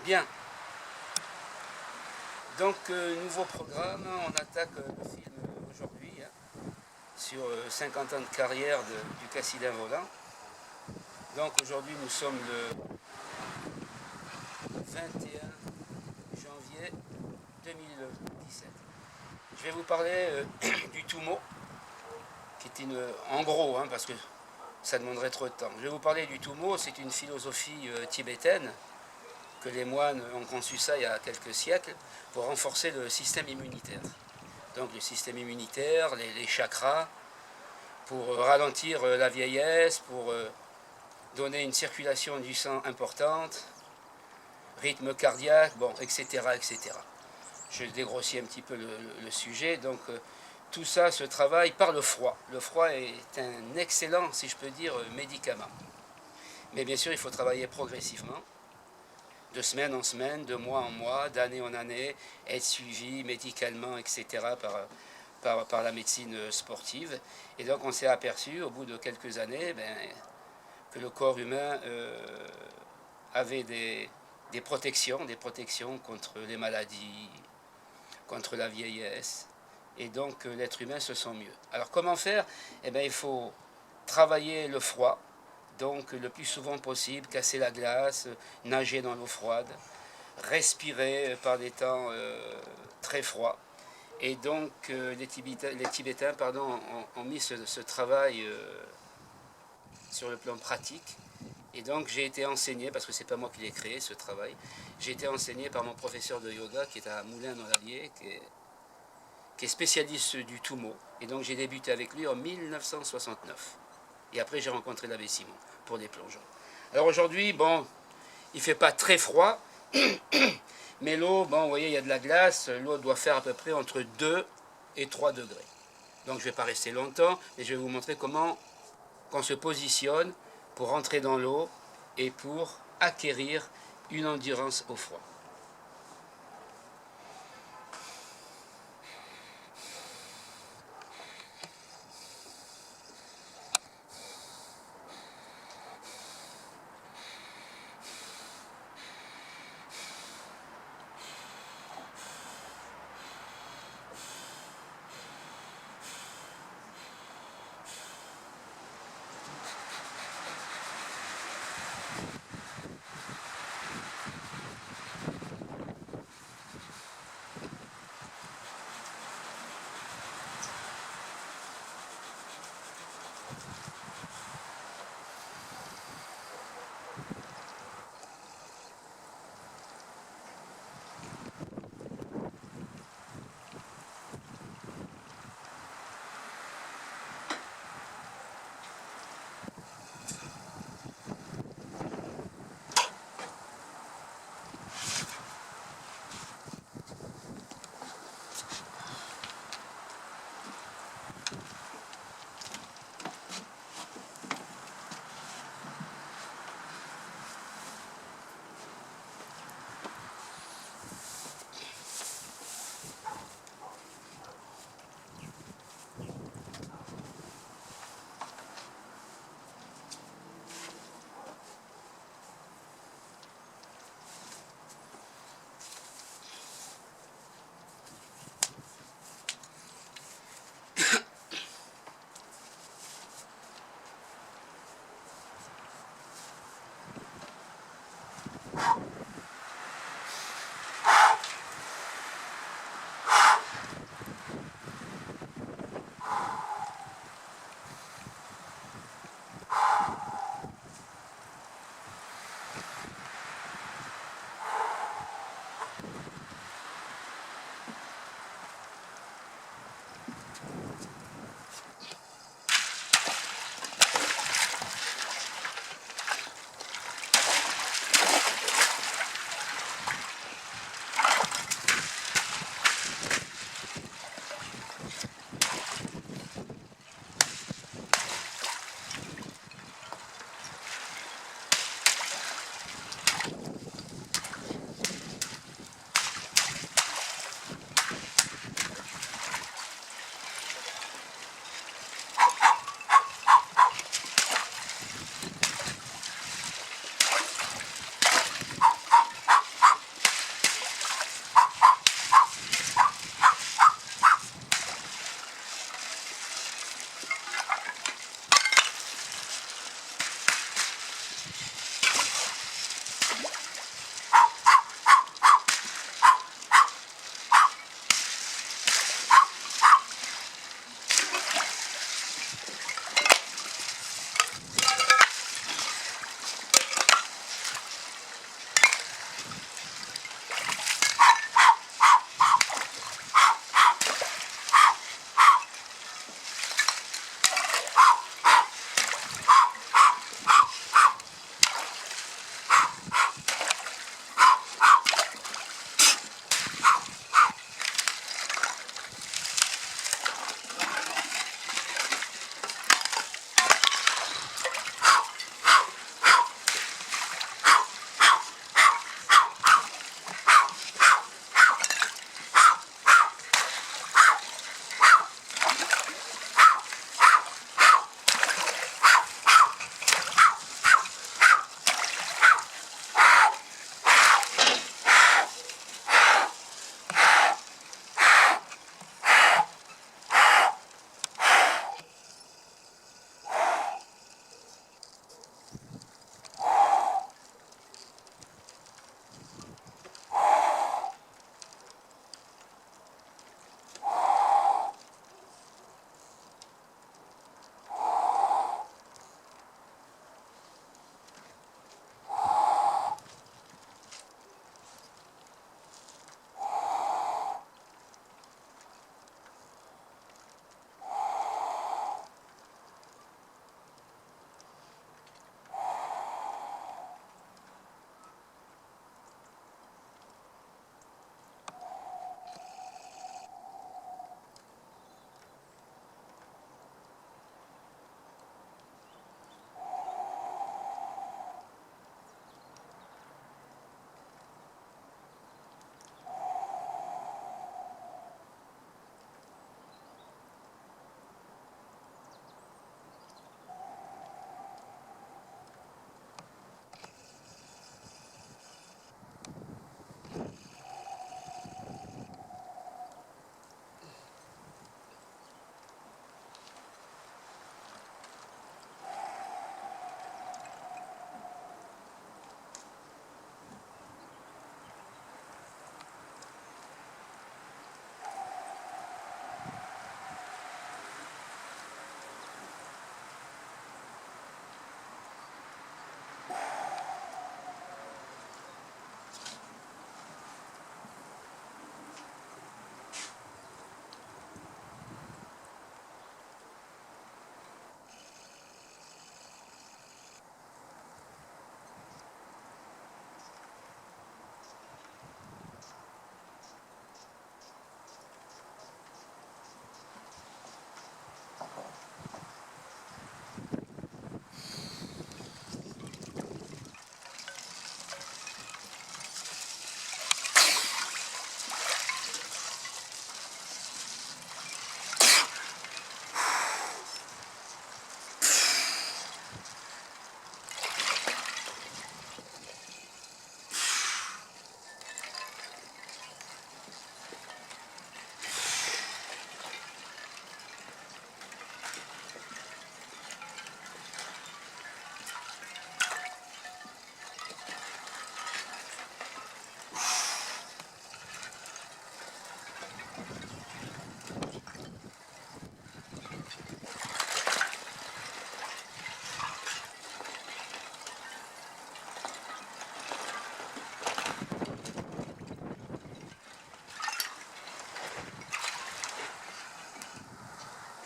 Bien. Donc, nouveau programme, on attaque le film aujourd'hui, hein, sur 50 ans de carrière du Cassidin Volant. Donc aujourd'hui nous sommes le 21 janvier 2017. Je vais vous parler du Tumo, qui est en gros, hein, parce que ça demanderait trop de temps. Je vais vous parler du Tumo, c'est une philosophie tibétaine, que les moines ont conçu ça il y a quelques siècles, pour renforcer le système immunitaire. Donc le système immunitaire, les chakras, pour ralentir la vieillesse, pour donner une circulation du sang importante, rythme cardiaque, bon, etc., etc. Je dégrossis un petit peu le sujet. Donc tout ça se travaille par le froid. Le froid est un excellent, si je peux dire, médicament. Mais bien sûr, il faut travailler progressivement, de semaine en semaine, de mois en mois, d'année en année, être suivi médicalement, etc., par la médecine sportive. Et donc on s'est aperçu, au bout de quelques années, que le corps humain avait des protections contre les maladies, contre la vieillesse. Et donc l'être humain se sent mieux. Alors comment faire? Eh bien, il faut travailler le froid, donc le plus souvent possible, casser la glace, nager dans l'eau froide, respirer par des temps très froids. Et donc les Tibétains ont mis ce travail sur le plan pratique. Et donc j'ai été enseigné, parce que c'est pas moi qui l'ai créé ce travail, j'ai été enseigné par mon professeur de yoga qui est à Moulins dans l'Allier, qui est spécialiste du Tumo. Et donc j'ai débuté avec lui en 1969. Et après j'ai rencontré l'abbé Simon pour des plongeons. Alors aujourd'hui, bon, il fait pas très froid, mais l'eau, bon, vous voyez, il y a de la glace, l'eau doit faire à peu près entre 2 et 3 degrés. Donc je ne vais pas rester longtemps, mais je vais vous montrer comment on se positionne pour rentrer dans l'eau et pour acquérir une endurance au froid.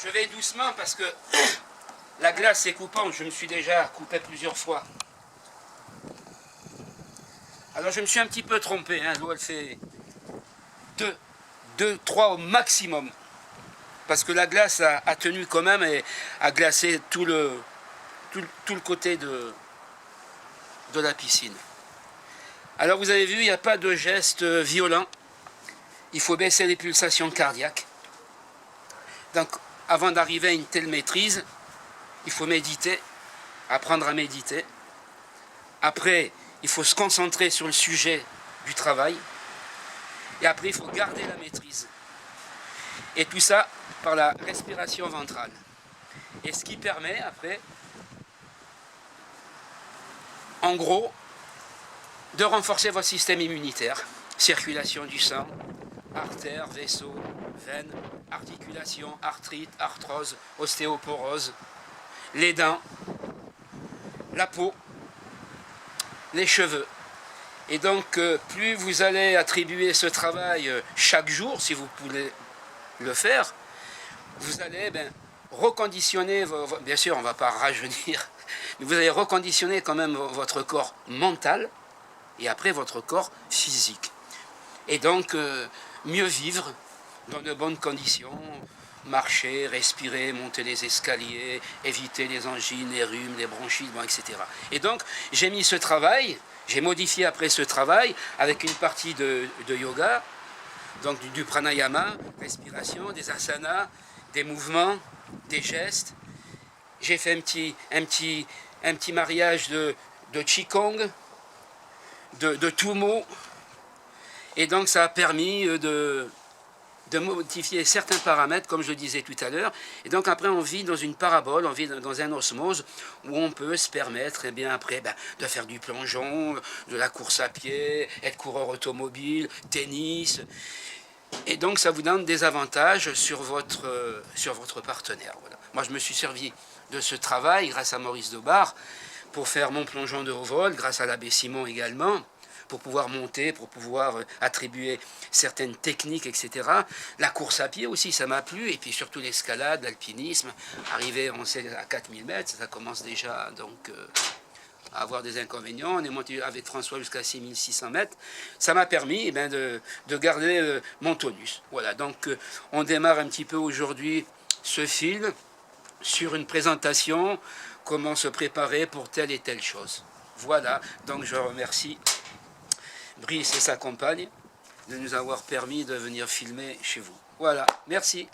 Je vais doucement parce que la glace est coupante, je me suis déjà coupé plusieurs fois. Alors je me suis un petit peu trompé, hein. L'eau elle fait 2, 3 au maximum. Parce que la glace a tenu quand même et a glacé tout le côté de la piscine. Alors vous avez vu, il n'y a pas de geste violent. Il faut baisser les pulsations cardiaques. Donc avant d'arriver à une telle maîtrise, il faut méditer, apprendre à méditer. Après, il faut se concentrer sur le sujet du travail. Et après, il faut garder la maîtrise. Et tout ça par la respiration ventrale. Et ce qui permet, après, en gros, de renforcer votre système immunitaire. Circulation du sang, artères, vaisseaux, veines, articulations, arthrite, arthrose, ostéoporose, les dents, la peau, les cheveux. Et donc, plus vous allez attribuer ce travail chaque jour, si vous pouvez le faire, vous allez reconditionner, bien sûr on ne va pas rajeunir, mais vous allez reconditionner quand même votre corps mental et après votre corps physique. Et donc, mieux vivre dans de bonnes conditions, marcher, respirer, monter les escaliers, éviter les angines, les rhumes, les bronchites, etc. Et donc, j'ai mis ce travail, j'ai modifié après ce travail avec une partie de yoga, donc du pranayama, respiration, des asanas, des mouvements, des gestes. J'ai fait un petit mariage de qigong, de tumo, et donc ça a permis de modifier certains paramètres, comme je le disais tout à l'heure. Et donc après, on vit dans une parabole, on vit dans un osmose où on peut se permettre, et bien après, de faire du plongeon, de la course à pied, être coureur automobile, tennis. Et donc, ça vous donne des avantages sur votre partenaire. Voilà. Moi, je me suis servi de ce travail, grâce à Maurice Daubard, pour faire mon plongeon de haut vol, grâce à l'abbé Simon également, pour pouvoir monter, pour pouvoir attribuer certaines techniques, etc. La course à pied aussi, ça m'a plu, et puis surtout l'escalade, l'alpinisme. Arriver, on sait, à 4000 mètres, ça commence déjà donc à avoir des inconvénients. On est monté avec François jusqu'à 6600 mètres. Ça m'a permis de garder mon tonus. Voilà, donc on démarre un petit peu aujourd'hui ce film sur une présentation, comment se préparer pour telle et telle chose. Voilà, donc je remercie Brice et sa compagne de nous avoir permis de venir filmer chez vous. Voilà, merci.